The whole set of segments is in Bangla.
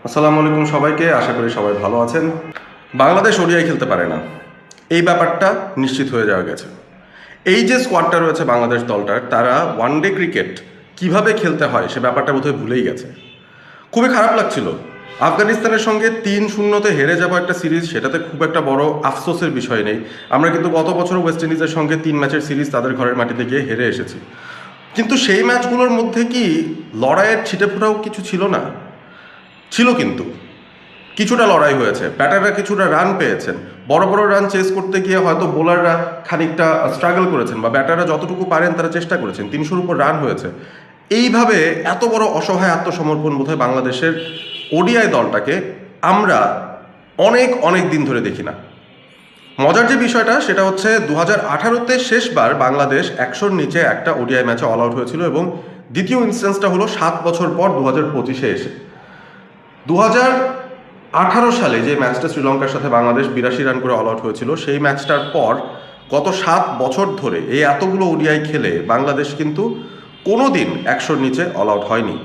আসসালামু আলাইকুম সবাইকে, আশা করি সবাই ভালো আছেন। বাংলাদেশ ওডিআই খেলতে পারে না, এই ব্যাপারটা নিশ্চিত হয়ে যাওয়া গেছে। এই যে স্কোয়াডটা রয়েছে বাংলাদেশ দলটার, তারা ওয়ানডে ক্রিকেট কিভাবে খেলতে হয় সে ব্যাপারটা বোধহয় ভুলেই গেছে। খুবই খারাপ লাগছিল আফগানিস্তানের সঙ্গে 3-0 হেরে যাওয়া একটা সিরিজ, সেটাতে খুব একটা বড় আফসোসের বিষয় নেই। আমরা কিন্তু গত বছর ওয়েস্ট ইন্ডিজের সঙ্গে 3 ম্যাচের সিরিজ তাদের ঘরের মাটিতে গিয়ে হেরে এসেছি, কিন্তু সেই ম্যাচগুলোর মধ্যে কি লড়াইয়ের ছিটেফোঁটাও কিছু ছিল না? ছিল, কিন্তু কিছুটা লড়াই হয়েছে, ব্যাটাররা কিছুটা রান পেয়েছেন। বড় বড় রান চেস করতে গিয়ে হয়তো বোলাররা খানিকটা স্ট্রাগল করেছেন, বা ব্যাটাররা যতটুকু পারেন তারা চেষ্টা করেছেন, 300-র উপর রান হয়েছে। এইভাবে এত বড় অসহায় আত্মসমর্পণ বোধহয় বাংলাদেশের ওডিআই দলটাকে আমরা অনেক অনেক দিন ধরে দেখি না। মজার যে বিষয়টা সেটা হচ্ছে 2018-তে শেষবার বাংলাদেশ 100-র নিচে একটা ওডিআই ম্যাচে অল আউট হয়েছিল, এবং দ্বিতীয় ইনস্ট্যান্সটা হলো 7 বছর পর 2025-এ এসে। 2018 সালে যে ম্যাচটা শ্রীলঙ্কার সাথে বাংলাদেশ 82 রান করে অল আউট হয়েছিল, সেই ম্যাচটার পর গত 7 বছর ধরে এই এতগুলো ওডিআই খেলে বাংলাদেশ কিন্তু কোনো দিন 100-র নিচে অল আউট হয়নি।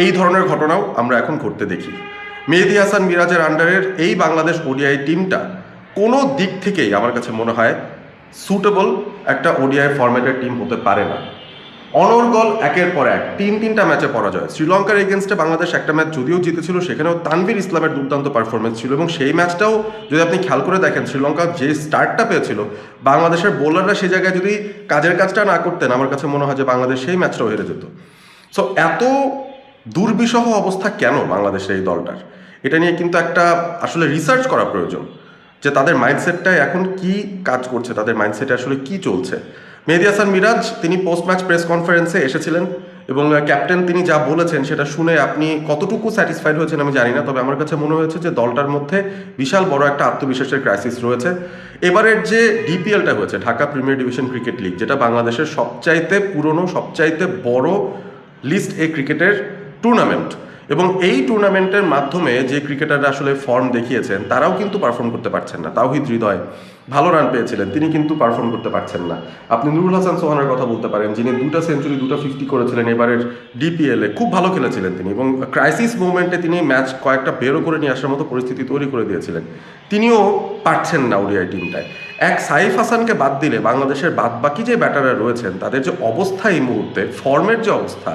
এই ধরনের ঘটনাও আমরা এখন ঘটতে দেখি। মেহেদী হাসান মিরাজের আন্ডারের এই বাংলাদেশ ওডিআই টিমটা কোনো দিক থেকেই আমার কাছে মনে হয় সুটেবল একটা ওডিআই ফরম্যাটের টিম হতে পারে না। অনর্গল একের পর এক তিনটা ম্যাচে পরাজয়। শ্রীলঙ্কার এগেনস্টে বাংলাদেশ একটা ম্যাচ যদিও জিতেছিল, সেখানেও তানভীর ইসলামের দুর্দান্ত পারফরমেন্স ছিল, এবং সেই ম্যাচটাও যদি আপনি খেয়াল করে দেখেন, শ্রীলঙ্কা যে স্টার্টটা পেয়েছিল, বাংলাদেশের বোলাররা সেই জায়গায় যদি কাজের কাজটা না করতেন, আমার কাছে মনে হয় যে বাংলাদেশ সেই ম্যাচটাও হেরে যেত। সো এত দুর্বিষহ অবস্থা কেন বাংলাদেশের এই দলটার, এটা নিয়ে কিন্তু একটা আসলে রিসার্চ করা প্রয়োজন, যে তাদের মাইন্ডসেটটায় এখন কি কাজ করছে, তাদের মাইন্ডসেটে আসলে কি চলছে। মেহেদী হাসান মিরাজ তিনি পোস্ট ম্যাচ প্রেস কনফারেন্সে এসেছিলেন, এবং ক্যাপ্টেন তিনি যা বলেছেন সেটা শুনে আপনি কতটুকু স্যাটিসফাইড হয়েছেন আমি জানি না, তবে আমার কাছে মনে হয়েছে যে দলটার মধ্যে বিশাল বড় একটা আত্মবিশ্বাসের ক্রাইসিস রয়েছে। এবারের যে ডিপিএলটা হয়েছে, Dhaka premier division cricket league, যেটা বাংলাদেশের সবচাইতে পুরনো, সবচাইতে বড় লিস্ট এ ক্রিকেটের টুর্নামেন্ট, এবং এই টুর্নামেন্টের মাধ্যমে যে ক্রিকেটাররা আসলে ফর্ম দেখিয়েছেন তারাও কিন্তু পারফর্ম করতে পারছেন না। তাওহিদ হৃদয় ভালো রান পেয়েছিলেন, তিনি কিন্তু পারফর্ম করতে পারছেন না। আপনি নুরুল হাসান সোহানের কথা বলতে পারেন, যিনি 2টা সেঞ্চুরি 2টা 50 করেছিলেন এবারের ডিপিএলে, খুব ভালো খেলেছিলেন তিনি, এবং ক্রাইসিস মুভমেন্টে তিনি ম্যাচ কয়েকটা বেরো করে নিয়ে আসার মতো পরিস্থিতি তৈরি করে দিয়েছিলেন। তিনিও পারছেন না ওডিআই টিমটায়। এক সাইফ হাসানকে বাদ দিলে বাংলাদেশের বাদবাকি যে ব্যাটাররা রয়েছেন তাদের যে অবস্থা এই মুহূর্তে, ফর্মের যে অবস্থা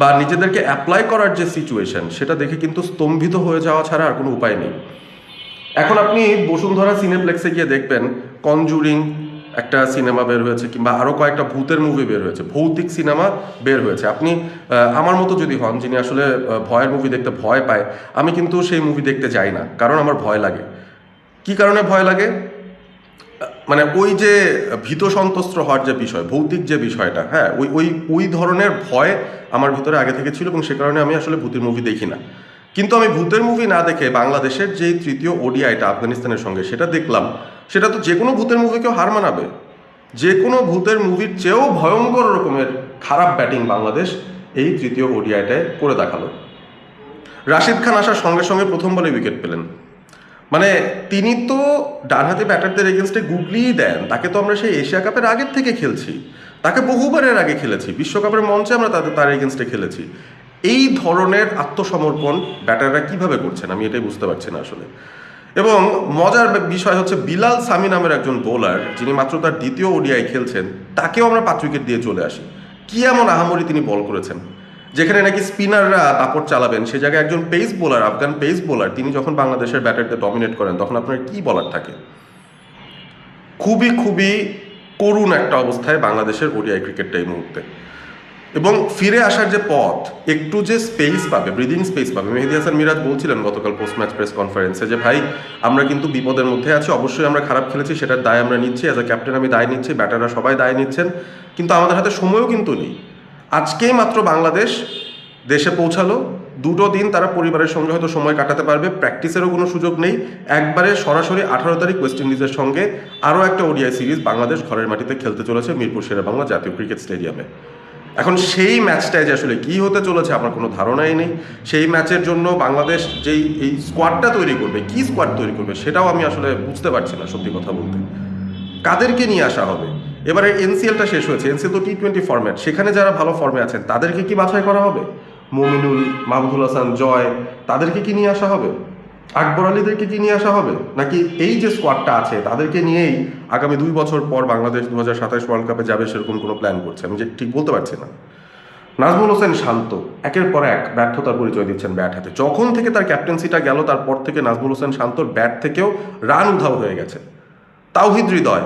বা নিজেদেরকে অ্যাপ্লাই করার যে সিচুয়েশন, সেটা দেখে কিন্তু স্তম্ভিত হয়ে যাওয়া ছাড়া আর কোনো উপায় নেই। এখন আপনি বসুন্ধরা সিনেপ্লেক্সে গিয়ে দেখবেন কনজুরিং একটা সিনেমা বের হয়েছে, কিংবা আরও কয়েকটা ভূতের মুভি বের হয়েছে, ভৌতিক সিনেমা বের হয়েছে। আপনি আমার মতো যদি হন, যিনি আসলে ভয়ের মুভি দেখতে ভয় পায়, আমি কিন্তু সেই মুভি দেখতে যাই না, কারণ আমার ভয় লাগে। কি কারণে ভয় লাগে? মানে ওই যে ভীত সন্ত্রস্ত হওয়ার যে বিষয়, ভৌতিক যে বিষয়টা, হ্যাঁ, ওই ওই ওই ধরনের ভয় আমার ভিতরে আগে থেকে ছিল, এবং সে কারণে আমি আসলে ভূতের মুভি দেখি না। কিন্তু আমি ভূতের মুভি না দেখে বাংলাদেশের যেই তৃতীয় ওডিআইটা আফগানিস্তানের সঙ্গে সেটা দেখলাম, সেটা তো যে কোনো ভূতের মুভিকেও হার মানাবে। যে কোনো ভূতের মুভির চেয়েও ভয়ঙ্কর রকমের খারাপ ব্যাটিং বাংলাদেশ এই তৃতীয় ওডিআইটায় করে দেখালো। রাশিদ খান আসার সঙ্গে সঙ্গে প্রথম বলে উইকেট পেলেন। মানে তিনি তো ডানহাতি ব্যাটারদের এগেনস্টে গুগলিই দেন, তাকে তো আমরা সেই এশিয়া কাপের আগের থেকে খেলছি, তাকে বহুবারের আগে খেলেছি, বিশ্বকাপের মঞ্চে আমরা তার এগেনস্টে খেলেছি। এই ধরনের আত্মসমর্পণ ব্যাটাররা কিভাবে করছেন আমি এটাই বুঝতে পারছি না আসলে। এবং মজার বিষয় হচ্ছে বিলাল সামি নামের একজন বোলার, যিনি মাত্র তার দ্বিতীয় ওডিআই খেলছেন, তাকেও আমরা 5 উইকেট দিয়ে চলে আসি। কি এমন আহামরি তিনি বল করেছেন, যেখানে নাকি স্পিনাররা দাপট চালাবেন, সে জায়গায় একজন pace bowler, Afghan pace bowler, তিনি যখন বাংলাদেশের ব্যাটারদের ডমিনেট করেন, তখন আপনার কি বলার থাকে? খুবই খুবই করুণ একটা অবস্থায় বাংলাদেশের ওডিআই ক্রিকেটটা এই মুহূর্তে। এবং ফিরে আসার যে পথ, একটু যে স্পেস পাবে, ব্রিদিং স্পেস পাবে। মেহেদী হাসান মিরাজ বলছিলেন গতকাল পোস্ট ম্যাচ প্রেস কনফারেন্সে যে ভাই, আমরা কিন্তু বিপদের মধ্যে আছি, অবশ্যই আমরা খারাপ খেলেছি, সেটার দায় আমরা নিচ্ছি, অ্যাজ এ ক্যাপ্টেন আমি দায় নিচ্ছি, ব্যাটাররা সবাই দায় নিচ্ছেন, কিন্তু আমাদের হাতে সময়ও কিন্তু নেই। আজকেই মাত্র বাংলাদেশ দেশে পৌঁছালো, 2টো দিন তারা পরিবারের সঙ্গে হয়তো সময় কাটাতে পারবে, প্র্যাকটিসেরও কোনো সুযোগ নেই। একবারে সরাসরি 18 তারিখ ওয়েস্ট ইন্ডিজের সঙ্গে আরও একটা ওডিআই সিরিজ বাংলাদেশ ঘরের মাটিতে খেলতে চলেছে মিরপুর শেরেবাংলা জাতীয় ক্রিকেট স্টেডিয়ামে। এখন সেই ম্যাচটায় যে আসলে কী হতে চলেছে আমার কোনো ধারণাই নেই। সেই ম্যাচের জন্য বাংলাদেশ যেই এই স্কোয়াডটা তৈরি করবে, কী স্কোয়াড তৈরি করবে সেটাও আমি আসলে বুঝতে পারছি না সত্যি কথা বলতে। কাদেরকে নিয়ে আসা হবে? এবারে এনসিএলটা শেষ হয়েছে, এনসিএল তো T20 ফরম্যাট, সেখানে যারা ভালো ফর্মে আছেন তাদেরকে কি বাছাই করা হবে? মমিনুল, মাহমুদুল হাসান, জয়, তাদেরকে কি নিয়ে আসা হবে? আকবর আলীদেরকে কি নিয়ে আসা হবে? নাকি এই যে স্কোয়াডটা আছে তাদেরকে নিয়েই আগামী 2 বছর পর বাংলাদেশ 2027 ওয়ার্ল্ড কাপে যাবে সেরকম কোনো প্ল্যান করছে? আমি যে ঠিক বলতে পারছি না। নাজমুল হোসেন শান্ত একের পর এক ব্যর্থতার পরিচয় দিচ্ছেন ব্যাট হাতে। যখন থেকে তার ক্যাপ্টেন্সিটা গেল তারপর থেকে নাজমুল হোসেন শান্তর ব্যাট থেকেও রান উধাও হয়ে গেছে। তাওহিদ হৃদয়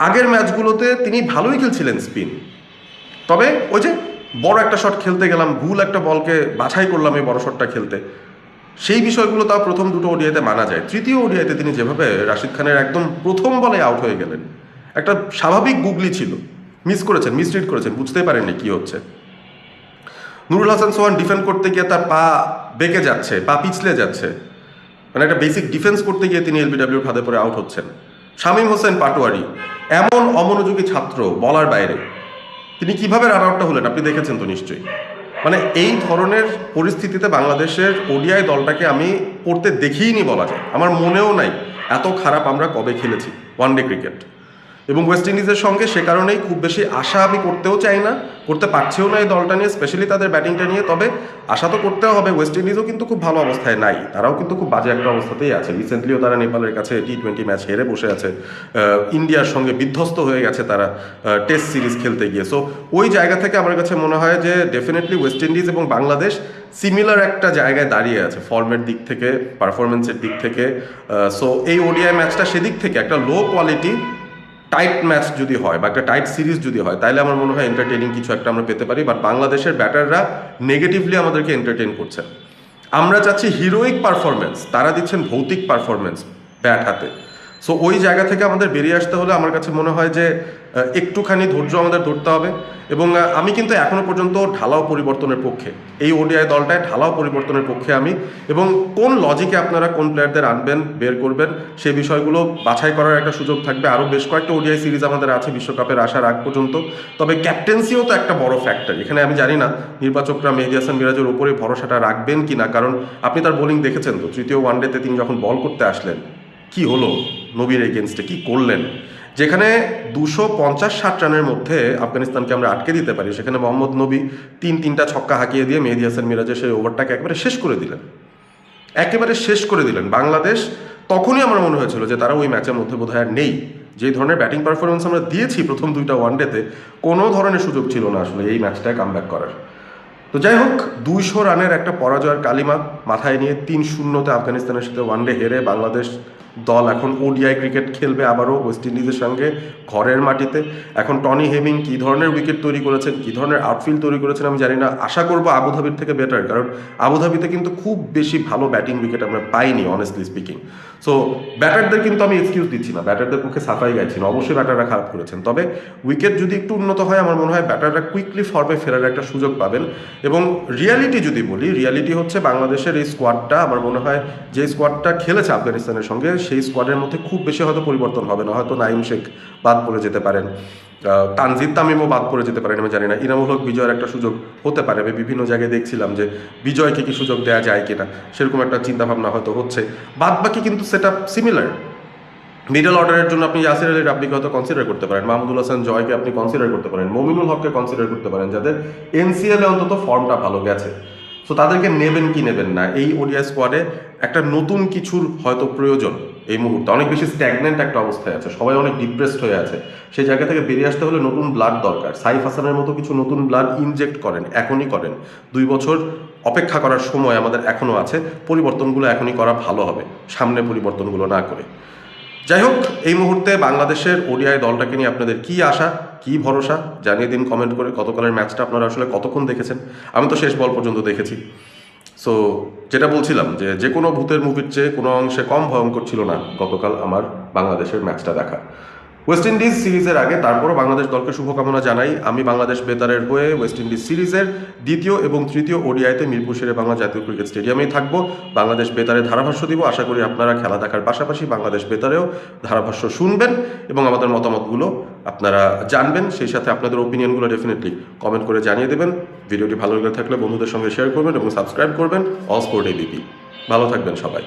আগের ম্যাচগুলোতে তিনি ভালোই খেলছিলেন স্পিন, তবে ওই যে বড় একটা শট খেলতে গেলাম, ভুল একটা বলকে বাছাই করলাম এই বড় শটটা খেলতে, সেই বিষয়গুলো তাও প্রথম দুটো ওডিআইতে মানা যায়। তৃতীয় ওডিআইতে তিনি যেভাবে রাশিদ খানের একদম প্রথম বলে আউট হয়ে গেলেন, একটা স্বাভাবিক গুগলি ছিল, মিস করেছেন, মিসরিড করেছেন, বুঝতেই পারেননি কি হচ্ছে। নুরুল হাসান সোহান ডিফেন্ড করতে গিয়ে তার পা বেঁকে যাচ্ছে, পা পিছলে যাচ্ছে, মানে একটা বেসিক ডিফেন্স করতে গিয়ে তিনি এলবিডব্লিউর ফাঁদে পড়ে আউট হচ্ছেন। শামীম হোসেন পাটোয়ারি এমন অমনোযোগী ছাত্র বলার বাইরে, তিনি কিভাবে রান আউটটা হলেন আপনি দেখেছেন তো নিশ্চয়ই। মানে এই ধরনের পরিস্থিতিতে বাংলাদেশের ওডিআই দলটাকে আমি পড়তে দেখিইনি বলা যায়, আমার মনেও নাই এত খারাপ আমরা কবে খেলেছি ওয়ানডে ক্রিকেট। এবং ওয়েস্ট ইন্ডিজের সঙ্গে সে কারণেই খুব বেশি আশা আমি করতেও চাই না, করতে পারছেও না এই দলটা নিয়ে, স্পেশালি তাদের ব্যাটিংটা নিয়ে। তবে আশা তো করতেও হবে, ওয়েস্ট ইন্ডিজও কিন্তু খুব ভালো অবস্থায় নাই, তারাও কিন্তু খুব বাজে একটা অবস্থাতেই আছে। রিসেন্টলিও তারা নেপালের কাছে T20 ম্যাচ হেরে বসে আছে, ইন্ডিয়ার সঙ্গে বিধ্বস্ত হয়ে গেছে তারা টেস্ট সিরিজ খেলতে গিয়ে। সো ওই জায়গা থেকে আমার কাছে মনে হয় যে ডেফিনেটলি ওয়েস্ট ইন্ডিজ এবং বাংলাদেশ সিমিলার একটা জায়গায় দাঁড়িয়ে আছে ফর্মের দিক থেকে, পারফরমেন্সের দিক থেকে। সো এই ওডিআই ম্যাচটা সেদিক থেকে একটা লো কোয়ালিটি টাইট ম্যাচ যদি হয় বা একটা টাইট সিরিজ যদি হয়, তাহলে আমার মনে হয় এন্টারটেইনিং কিছু একটা আমরা পেতে পারি। বাট বাংলাদেশের ব্যাটাররা নেগেটিভলি আমাদেরকে এন্টারটেইন করছে। আমরা চাচ্ছি হিরোইক পারফরমেন্স, তারা দিচ্ছেন ভৌতিক পারফরমেন্স ব্যাট হাতে। সো ওই জায়গা থেকে আমাদের বেরিয়ে আসতে হলে আমার কাছে মনে হয় যে একটুখানি ধৈর্য আমাদের ধরতে হবে। এবং আমি কিন্তু এখনো পর্যন্ত ঢালাও পরিবর্তনের পক্ষে, এই ওডিআই দলটায় ঢালাও পরিবর্তনের পক্ষে আমি। এবং কোন লজিকে আপনারা কোন প্লেয়ারদের আনবেন, বের করবেন, সেই বিষয়গুলো বাছাই করার একটা সুযোগ থাকবে। আরও বেশ কয়েকটা ওডিআই সিরিজ আমাদের আছে বিশ্বকাপের আসার আগ পর্যন্ত। তবে ক্যাপ্টেন্সিও তো একটা বড় ফ্যাক্টর এখানে। আমি জানি না নির্বাচকরা মেহেদী হাসান মিরাজের উপরে ভরসাটা রাখবেন কি না, কারণ আপনি তার বোলিং দেখেছেন তো। তৃতীয় ওয়ানডেতে তিনি যখন বল করতে আসলেন, কি হলো নবীর এগেনস্টে, কি করলেন। যেখানে 250-60 রানের মধ্যে আফগানিস্তানকে আমরা আটকে দিতে পারি, সেখানে মোহাম্মদ নবী তিনটা ছক্কা হাঁকিয়ে দিয়ে মেহেদী হাসান মিরাজের সেই ওভারটাকে একেবারে শেষ করে দিলেন, একেবারে শেষ করে দিলেন। বাংলাদেশ তখনই আমার মনে হয়েছিল যে তারা ওই ম্যাচের মধ্যে বোধহয় আর নেই। যে ধরনের ব্যাটিং পারফরমেন্স আমরা দিয়েছি প্রথম দুইটা ওয়ানডেতে, কোনো ধরনের সুযোগ ছিল না আসলে এই ম্যাচটায় কামব্যাক করার। তো যাই হোক, 200 রানের একটা পরাজয়ের কালিমা মাথায় নিয়ে 3-0 আফগানিস্তানের সাথে ওয়ানডে হেরে বাংলাদেশ দল এখন ওডিআই ক্রিকেট খেলবে আবারও ওয়েস্ট ইন্ডিজের সঙ্গে ঘরের মাটিতে। এখন টনি হেমিং কী ধরনের উইকেট তৈরি করেছেন, কী ধরনের আউটফিল্ড তৈরি করেছেন আমি জানি না। আশা করবো আবুধাবির থেকে বেটার, কারণ আবুধাবিতে কিন্তু খুব বেশি ভালো ব্যাটিং উইকেট আমরা পাইনি অনেস্টলি স্পিকিং। সো ব্যাটারদের কিন্তু আমি এক্সকিউজ দিচ্ছি না, ব্যাটারদের পক্ষে সাফাই গাইছি না, অবশ্যই ব্যাটাররা খারাপ করেছেন। তবে উইকেট যদি একটু উন্নত হয় আমার মনে হয় ব্যাটাররা কুইকলি ফর্মে ফেরার একটা সুযোগ পাবেন। এবং রিয়ালিটি যদি বলি, রিয়ালিটি হচ্ছে বাংলাদেশের এই স্কোয়াডটা আমার মনে হয় যে স্কোয়াডটা খেলেছে আফগানিস্তানের সঙ্গে, সেই স্কোয়াডের মধ্যে খুব বেশি হয়তো পরিবর্তন হবে না। হয়তো নাইম শেখ বাদ পড়ে যেতে পারেন, তানজিদ তামিমও বাদ পড়ে যেতে পারেন, আমি জানি না। ইনামুল হক বিজয়ের একটা সুযোগ হতে পারে, আমি বিভিন্ন জায়গায় দেখছিলাম যে বিজয়কে কি সুযোগ দেওয়া যায় কিনা, সেরকম একটা চিন্তাভাবনা হয়তো হচ্ছে। বাদ বাকি কিন্তু সেট আপ সিমিলার। মিডল অর্ডারের জন্য আপনি ইয়াসির আলী রাব্বিকে হয়তো কনসিডার করতে পারেন, মাহমুদুল হাসান জয়কে আপনি কনসিডার করতে পারেন, মমিনুল হককে কনসিডার করতে পারেন, যাদের এনসিএলে অন্তত ফর্মটা ভালো গেছে। সো তাদেরকে নেবেন কি নেবেন না, এই ওডিআই স্কোয়াডে একটা নতুন কিছুর হয়তো প্রয়োজন এই মুহূর্তে। অনেক বেশি স্ট্যাগনেন্ট একটা অবস্থায় আছে, সবাই অনেক ডিপ্রেসড হয়ে আছে। সেই জায়গা থেকে বেরিয়ে আসতে হলে নতুন ব্লাড দরকার। সাইফ হাসানের মতো কিছু নতুন ব্লাড ইনজেক্ট করেন, এখনই করেন। 2 বছর অপেক্ষা করার সময় আমাদের এখনও আছে, পরিবর্তনগুলো এখনই করা ভালো হবে, সামনে পরিবর্তনগুলো না করে। যাই হোক, এই মুহূর্তে বাংলাদেশের ওডিআই দলটাকে নিয়ে আপনাদের কী আশা, কী ভরসা জানিয়ে দিন কমেন্ট করে। গতকালের ম্যাচটা আপনারা আসলে কতক্ষণ দেখেছেন? আমি তো শেষ বল পর্যন্ত দেখেছি। সো যেটা বলছিলাম যে কোনো ভূতের মুভির চেয়ে কোনো অংশে কম ভয়ঙ্কর ছিল না গতকাল আমার বাংলাদেশের ম্যাচটা দেখা। ওয়েস্ট ইন্ডিজ সিরিজের আগে তারপরও বাংলাদেশ দলকে শুভকামনা জানাই। আমি বাংলাদেশ বেতারের হয়ে ওয়েস্ট ইন্ডিজ সিরিজের 2য় এবং 3য় ওডিআইতে মিরপুর শেরে বাংলা জাতীয় ক্রিকেট স্টেডিয়ামেই থাকবো। বাংলাদেশ বেতারে ধারাভাষ্য দিব। আশা করি আপনারা খেলা দেখার পাশাপাশি বাংলাদেশ বেতারেও ধারাভাষ্য শুনবেন এবং আমাদের মতামতগুলো আপনারা জানবেন। সেই সাথে আপনাদের ওপিনিয়নগুলো ডেফিনেটলি কমেন্ট করে জানিয়ে দেবেন। ভিডিওটি ভালো লেগে থাকলে বন্ধুদের সঙ্গে শেয়ার করবেন এবং সাবস্ক্রাইব করবেন অল স্পোর্ট এবিপি। ভালো থাকবেন সবাই।